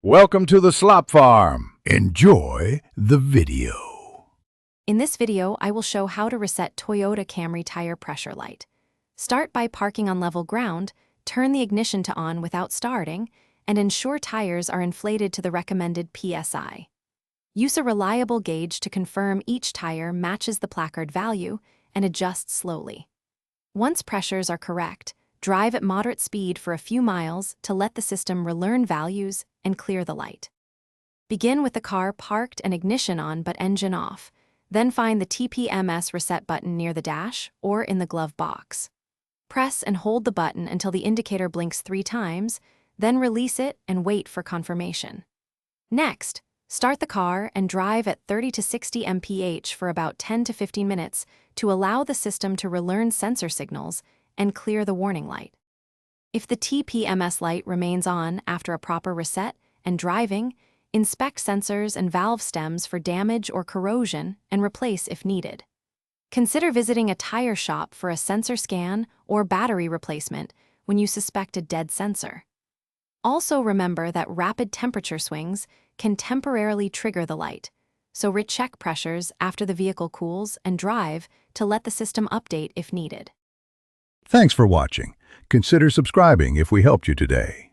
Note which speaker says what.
Speaker 1: Welcome to the Slop Farm. Enjoy the video.
Speaker 2: In this video, I will show how to reset Toyota Camry tire pressure light. Start by parking on level ground, turn the ignition to on without starting, and ensure tires are inflated to the recommended PSI. Use a reliable gauge to confirm each tire matches the placard value and adjust slowly. Once pressures are correct, drive at moderate speed for a few miles to let the system relearn values and clear the light. Begin with the car parked and ignition on but engine off. Then find the TPMS reset button near the dash or in the glove box. Press and hold the button until the indicator blinks 3 times, then release it and wait for confirmation. Next, start the car and drive at 30 to 60 mph for about 10 to 15 minutes to allow the system to relearn sensor signals and clear the warning light. If the TPMS light remains on after a proper reset and driving, inspect sensors and valve stems for damage or corrosion and replace if needed. Consider visiting a tire shop for a sensor scan or battery replacement when you suspect a dead sensor. Also remember that rapid temperature swings can temporarily trigger the light, so recheck pressures after the vehicle cools and drive to let the system update if needed.
Speaker 1: Thanks for watching. Consider subscribing if we helped you today.